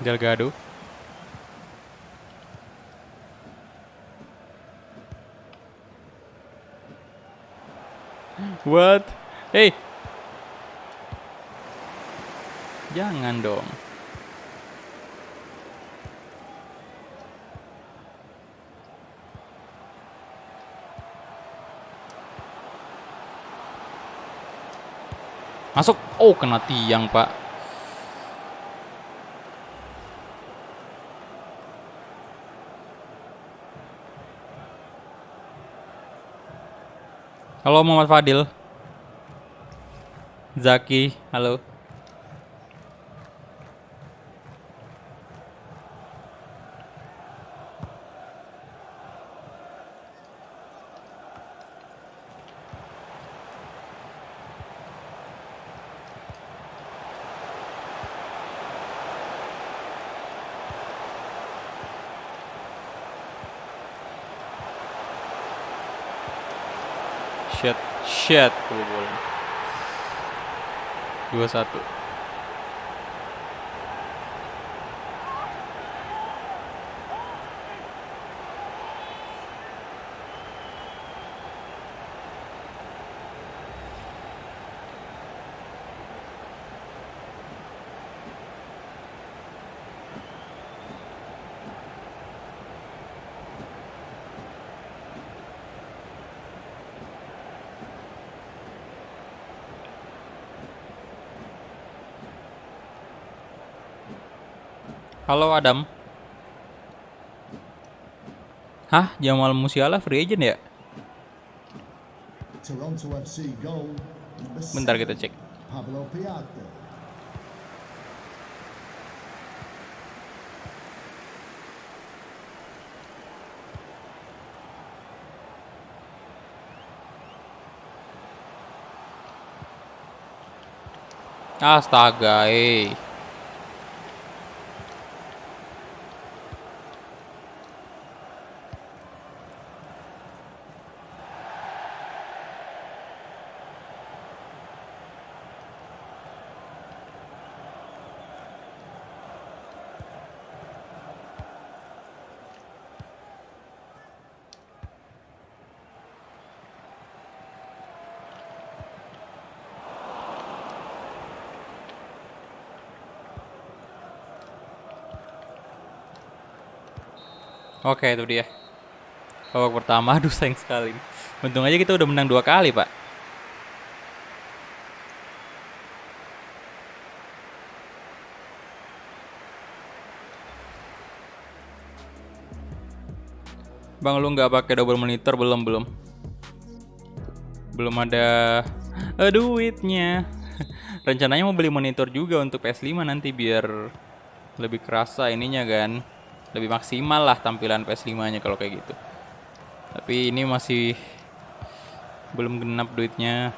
S1: Delgado. What? Hey. Jangan dong. Masuk. Oh, kena tiang, Pak. Halo Muhammad Fadil. Zaki, halo. Shit, kebobolan. 2-1. Halo Adam. Hah? Jamal Musiala free agent ya?
S3: Toronto FC goal. Number
S1: Bentar
S3: 7,
S1: kita cek.
S3: Pablo Piatti.
S1: Astaga, Oke, itu dia. Babak pertama, aduh sayang sekali. Untung aja kita udah menang 2 kali, Pak. Bang, lu nggak pakai double monitor? Belum. Belum ada duitnya. Rencananya mau beli monitor juga untuk PS5 nanti biar lebih kerasa ininya kan. Lebih maksimal lah tampilan PS5-nya kalau kayak gitu. Tapi ini masih belum genap duitnya.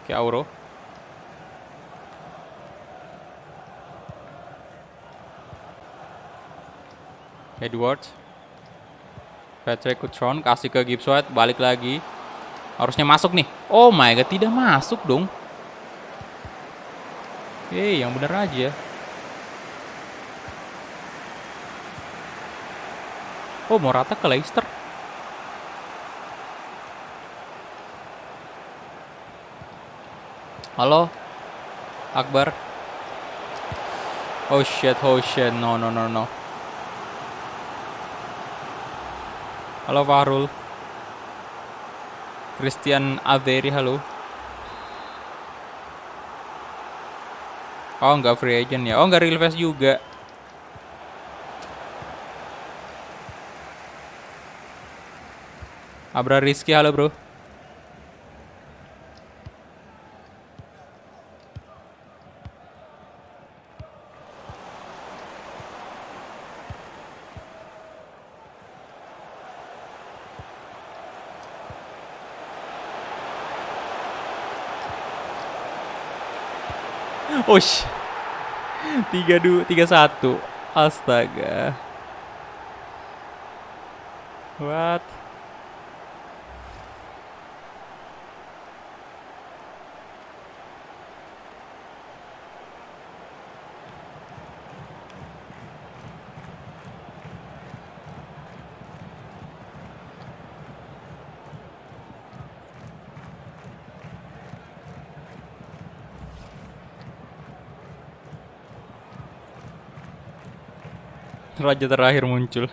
S1: Oke, Auro. Edwards. Patrick Cutrone kasih ke Gibbs White, balik lagi. Harusnya masuk nih. Oh my god, tidak masuk dong. Yang bener aja. Oh, Morata ke Leicester. Halo, Akbar. Oh shit, no. Halo Fahrul. Christian Averi, halo. Oh, nggak free agent ya. Oh, nggak real face juga. Abra Rizky, halo bro. Ush. 3-2, 3-1. Astaga. What? Raja terakhir muncul.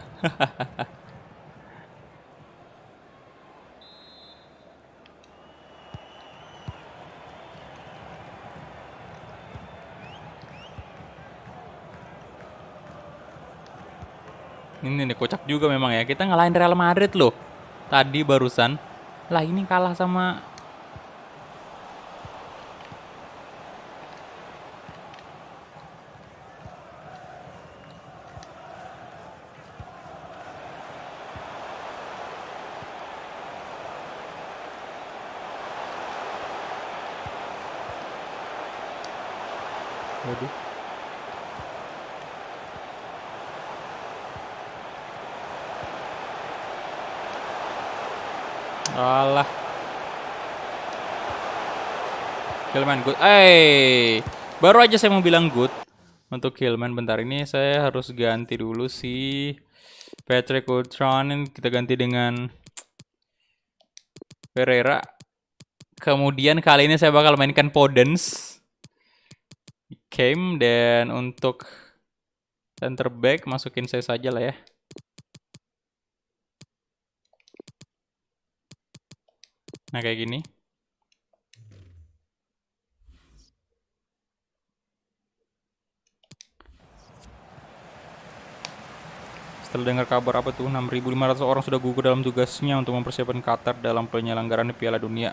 S1: Ini nih kocak juga memang ya. Kita ngalahin Real Madrid loh. Tadi barusan. Lah ini kalah sama. Waduh. Alah. Hillman good. Baru aja saya mau bilang good untuk Hillman. Bentar ini saya harus ganti dulu si Patrick Ultron. Kita ganti dengan Pereira. Kemudian kali ini saya bakal mainkan Podence. Came dan untuk center back masukin saya saja lah ya. Nah kayak gini. Setelah dengar kabar apa tuh 6.500 orang sudah gugur dalam tugasnya untuk mempersiapkan Qatar dalam penyelenggaraan Piala Dunia.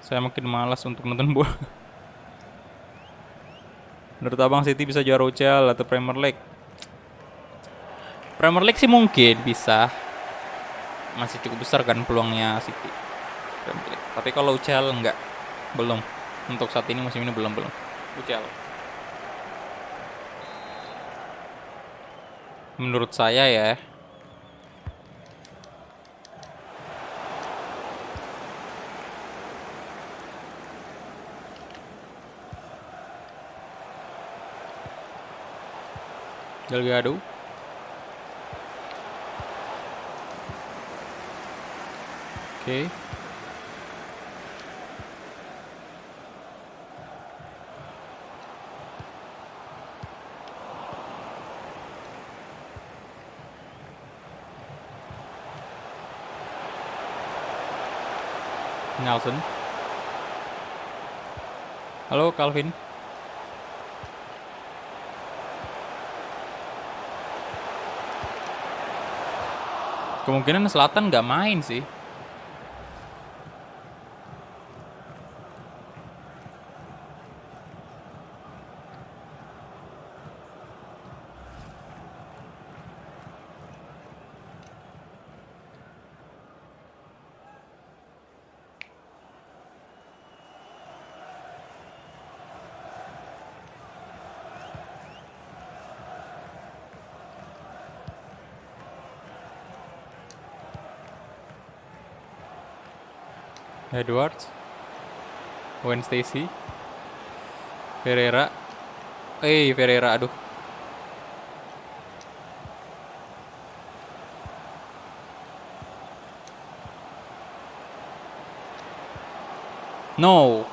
S1: Saya makin malas untuk nonton bola. Menurut abang City bisa juara UCL atau Premier League? Premier League sih mungkin bisa. Masih cukup besar kan peluangnya City. Premier League. Tapi kalau UCL enggak. Belum. Untuk saat ini musim ini belum. UCL. Menurut saya ya. Delgado. Oke. Nelson. Halo Calvin. Kemungkinan Selatan nggak main sih. Edwards, Gwen Stacy, Pereira, Pereira, aduh. No.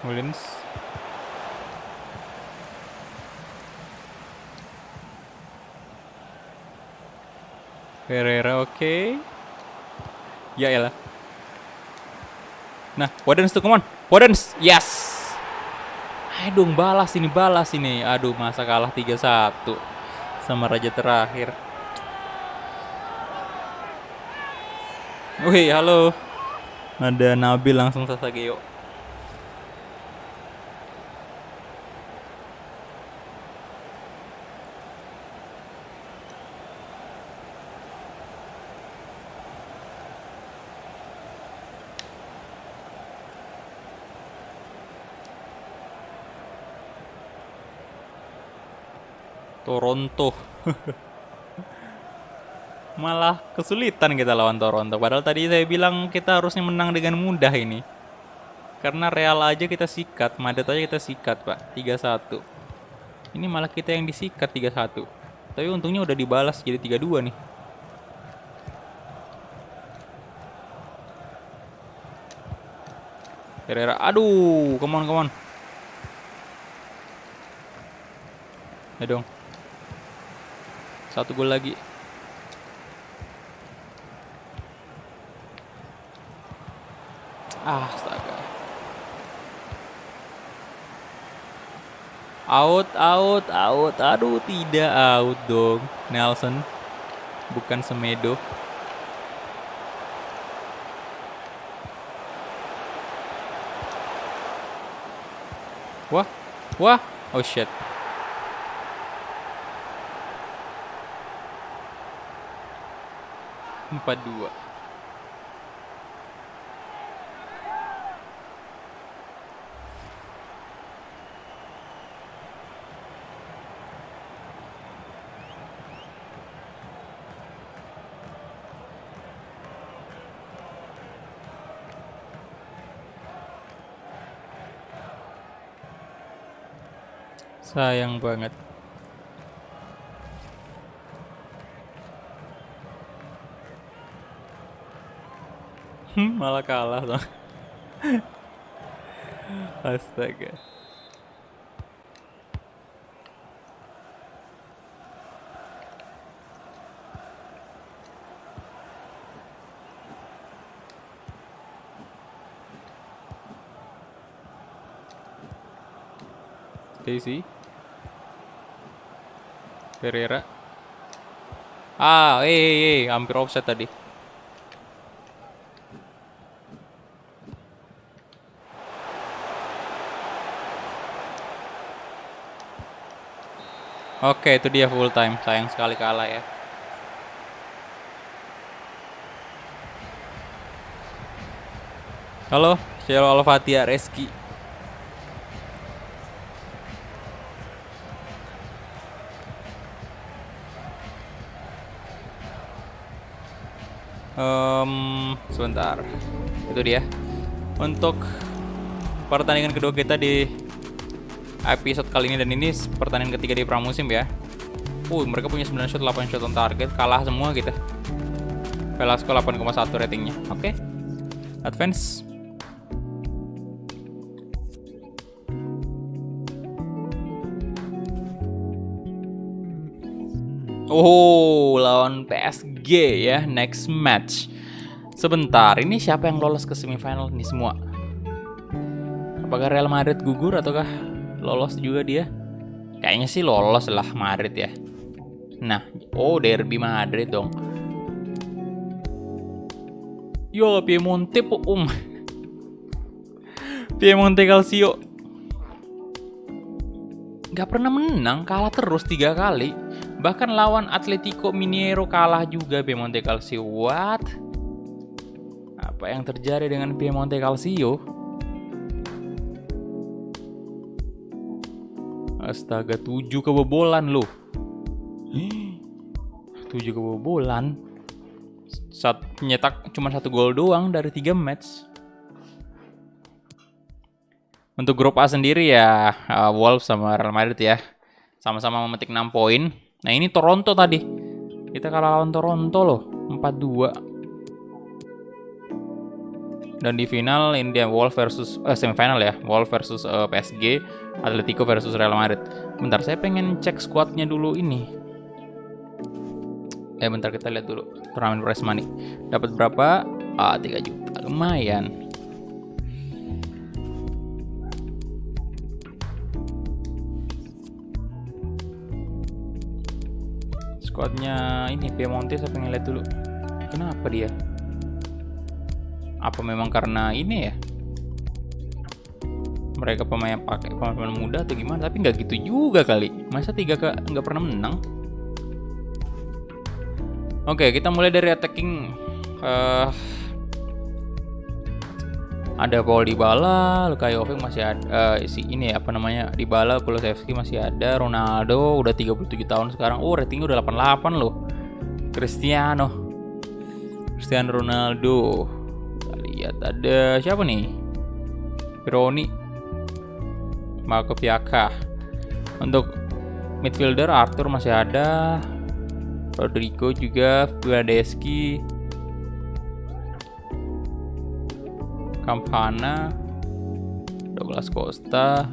S1: Mullins. Pereira, oke. Ya elah. Nah, Wadens tuh, come on. Wadens, yes. Aduh, balas ini. Aduh, masa kalah 3-1 sama raja terakhir. Wih, halo. Ada Nabil langsung Sasageo. Toronto. Malah kesulitan kita lawan Toronto. Padahal tadi saya bilang kita harusnya menang dengan mudah ini. Karena Real aja kita sikat, Madrid aja kita sikat, Pak. 3-1. Ini malah kita yang disikat 3-1. Tapi untungnya udah dibalas jadi 3-2 nih. Pereira, aduh, come on. Ya dong. 1 gol lagi. Astaga. Out. Aduh, tidak out dong. Nelson. Bukan Semedo. Wah. Oh shit. Empat dua. Sayang banget. Malah kalah dong. Astaga. Stacy. Pereira. Hampir offset tadi. Oke, itu dia full time. Sayang sekali kalah ya. Halo, Cielo Alfatia Reski. Sebentar. Itu dia. Untuk pertandingan kedua kita di episode kali ini, dan ini pertandingan ketiga di pramusim ya. Mereka punya 9 shot, 8 shot on target, kalah semua kita. Velasco 8,1 ratingnya. Oke. Advance. Lawan PSG ya, next match. Sebentar, ini siapa yang lolos ke semifinal nih semua? Apakah Real Madrid gugur ataukah lolos juga dia? Kayaknya sih lolos lah Madrid ya. Nah, derby Madrid dong. Yo, Piemonte Piemonte Calcio. Gak pernah menang, kalah terus 3 kali. Bahkan lawan Atletico Mineiro kalah juga Piemonte Calcio. What? Apa yang terjadi dengan Piemonte Calcio? Astaga, 7 kebobolan loh. 7 kebobolan. Nyetak cuma 1 gol doang dari 3 match. Untuk grup A sendiri ya, Wolves sama Real Madrid ya, sama-sama memetik 6 poin. Nah, ini Toronto tadi. Kita kalah lawan Toronto loh, 4-2. Dan di final ini dia Wolves versus semifinal ya, Wolves versus PSG, Atletico versus Real Madrid. Bentar, saya pengen cek squadnya dulu ini. Bentar kita lihat dulu turnamen prize money. Dapat berapa? 3 juta, lumayan. Squadnya ini Piemonte saya pengen lihat dulu. Kenapa dia? Apa memang karena ini ya? Mereka pakai pemain muda atau gimana? Tapi nggak gitu juga kali. Masa 3 nggak pernah menang? Oke, kita mulai dari attacking. Ada Paul Dybala, Luka Jovic masih ada, Dybala, Kulusevski masih ada, Ronaldo udah 37 tahun sekarang. Ratingnya udah 88 loh. Cristiano Ronaldo. Kita lihat ada siapa nih? Pironi, Marco Piaka. Untuk midfielder Arthur masih ada, Rodrigo juga, Bernardeschi, Campana, Douglas Costa,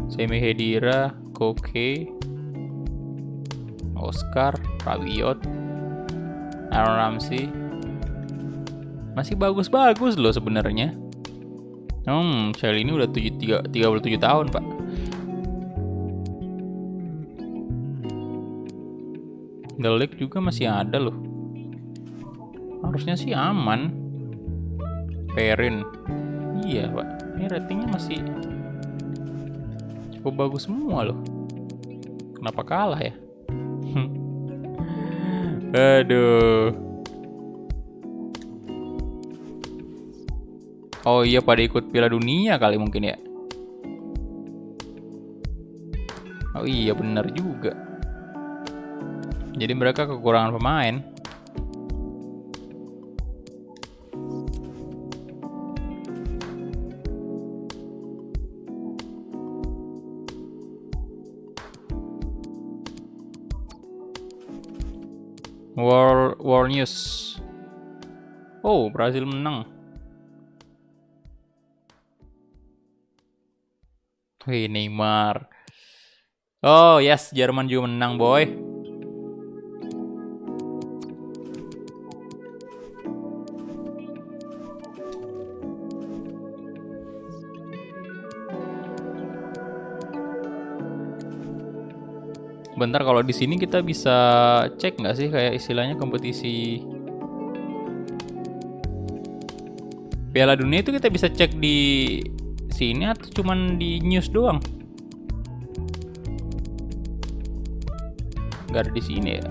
S1: Semi Khedira, Koke, Oscar, Rabiot, Aaron Ramsey. Masih bagus-bagus loh sebenarnya. Shell ini udah 37 tahun, Pak. Delik juga masih ada loh. Harusnya sih aman. Perin. Iya, Pak. Ini ratingnya masih cukup bagus semua loh. Kenapa kalah ya? Aduh. Oh iya, pada ikut Piala Dunia kali mungkin ya. Oh iya, benar juga. Jadi mereka kekurangan pemain. War News. Oh, Brazil menang. Wih, Neymar. Oh, yes, Jerman juga menang, boy. Bentar, kalau di sini kita bisa cek nggak sih kayak istilahnya kompetisi Piala Dunia itu kita bisa cek di sini atau cuman di news doang? Nggak ada di sini ya.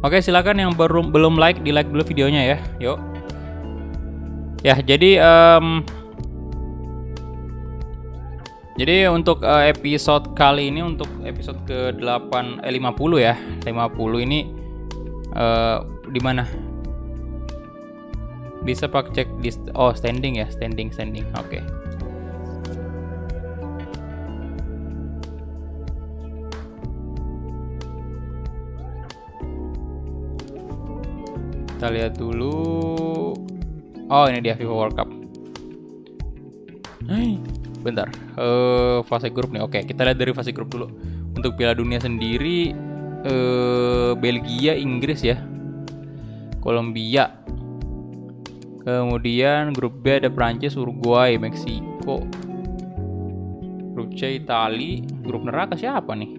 S1: Oke, silakan yang belum like, di like dulu videonya ya. Yuk. Ya, jadi untuk episode kali ini, untuk episode ke-50 ya. 50 ini di mana? Bisa pak cek di standing ya, standing. Oke. Kita lihat dulu. Oh, ini dia FIFA World Cup. Bentar. Fase grup nih. Oke, kita lihat dari fase grup dulu. Untuk Piala Dunia sendiri, Belgia, Inggris ya, Kolombia. Kemudian grup B ada Prancis, Uruguay, Meksiko. Grup C Itali. Grup neraka siapa nih?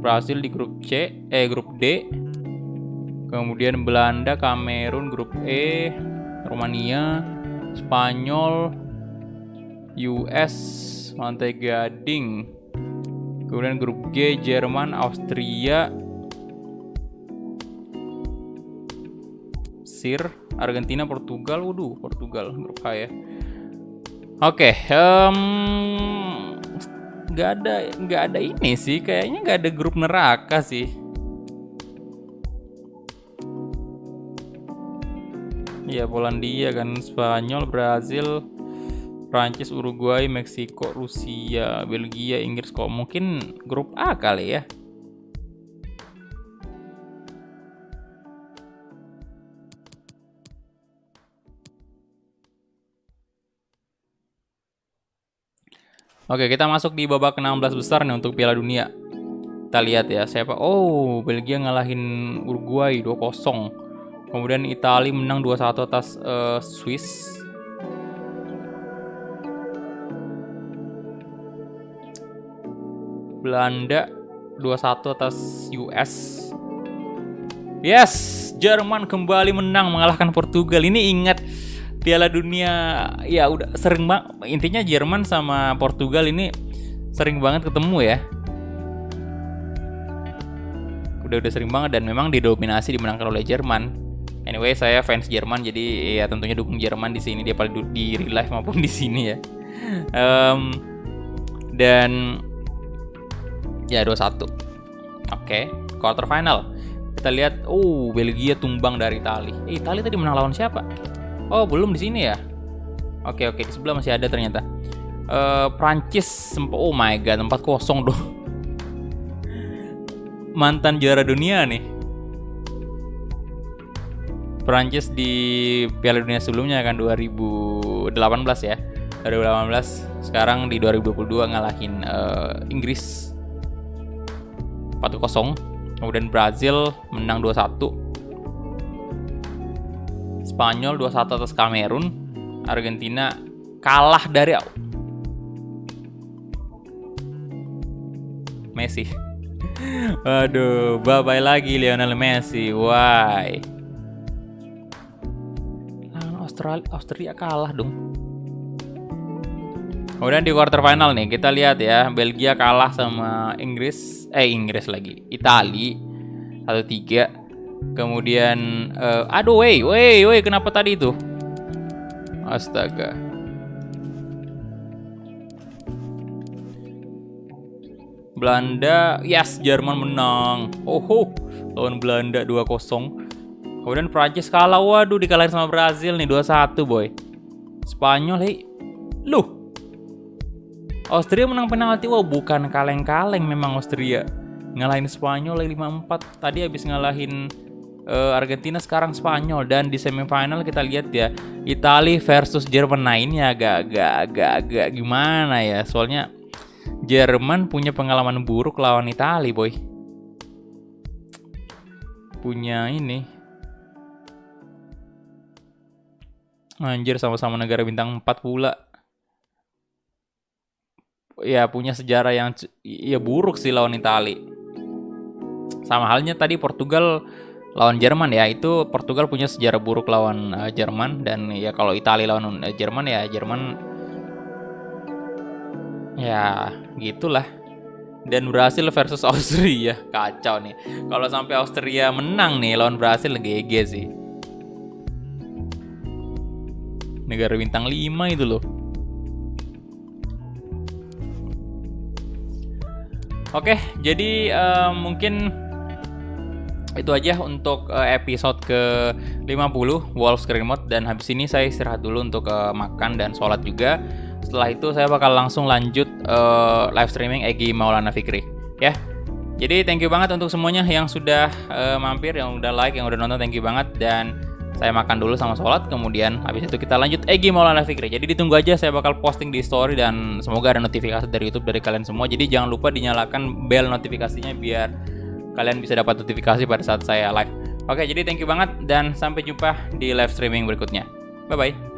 S1: Brasil di grup grup D. Kemudian Belanda, Kamerun, grup E, Romania, Spanyol, US, Pantai Gading. Kemudian grup G, Jerman, Austria, Mesir, Argentina, Portugal. Waduh, Portugal grup H ya. Oke, nggak ada ini sih, kayaknya nggak ada grup neraka sih. Ya Polandia kan, Spanyol, Brazil, Prancis, Uruguay, Meksiko, Rusia, Belgia, Inggris. Kok mungkin grup A kali ya. Oke, kita masuk di babak 16 besar nih untuk Piala Dunia. Kita lihat ya, siapa? Oh, Belgia ngalahin Uruguay 2-0. Kemudian Italia menang 2-1 atas Swiss. Belanda 2-1 atas US. Yes, Jerman kembali menang mengalahkan Portugal. Ini ingat Piala Dunia ya udah sering banget. Intinya Jerman sama Portugal ini sering banget ketemu ya. Udah sering banget dan memang didominasi dimenangkan oleh Jerman. Anyway, saya fans Jerman jadi ya tentunya dukung Jerman di sini, dia paling di real life maupun di sini ya. Dan ya 2-1. Oke, quarter final. Kita lihat, Belgia tumbang dari Italia. Italia tadi menang lawan siapa? Oh, belum di sini ya. Oke, di sebelah masih ada ternyata. Prancis, oh my god, 4-0 dong. Mantan juara dunia nih. Prancis di Piala Dunia sebelumnya kan 2018 ya. 2018, sekarang di 2022 ngalahin Inggris 4-0. Kemudian Brazil menang 2-1. Spanyol 2-1 atas Kamerun. Argentina kalah dari Messi. Waduh, bye-bye lagi Lionel Messi. Why? Austria kalah dong. Kemudian di quarter final nih, kita lihat ya, Belgia kalah sama Inggris lagi. Italia 1-3. Kemudian woi, kenapa tadi itu? Astaga. Belanda, yes, Jerman menang. Lawan Belanda 2-0. Kemudian Prancis kalah, waduh, dikalahin sama Brazil nih 2-1 boy. Spanyol, Austria menang penalti, bukan kaleng-kaleng memang Austria. Ngalahin Spanyol 5-4. Tadi habis ngalahin Argentina, sekarang Spanyol. Dan di semifinal kita lihat ya, Italia versus Jerman. Nah ini agak gimana ya, soalnya Jerman punya pengalaman buruk lawan Italia boy. Punya ini, anjir, sama-sama negara bintang 4 pula. Ya punya sejarah yang ya buruk sih lawan Italia. Sama halnya tadi Portugal lawan Jerman ya, itu Portugal punya sejarah buruk lawan Jerman. Dan ya kalau Italia lawan Jerman ya Jerman ya gitulah. Dan Brasil versus Austria, kacau nih. Kalau sampai Austria menang nih lawan Brasil, GG sih. Negara bintang 5 itu loh. Oke, jadi mungkin itu aja untuk episode ke-50 Wolves Screen Mode. Dan habis ini saya istirahat dulu untuk makan dan sholat juga. Setelah itu saya bakal langsung lanjut live streaming Egy Maulana Fikri ya. Jadi thank you banget untuk semuanya yang sudah mampir, yang udah like, yang udah nonton, thank you banget. Dan saya makan dulu sama sholat, kemudian habis itu kita lanjut Egy Maulana Fikri. Jadi ditunggu aja, saya bakal posting di story dan semoga ada notifikasi dari YouTube dari kalian semua. Jadi jangan lupa dinyalakan bel notifikasinya biar kalian bisa dapat notifikasi pada saat saya live. Oke, jadi thank you banget dan sampai jumpa di live streaming berikutnya. Bye bye.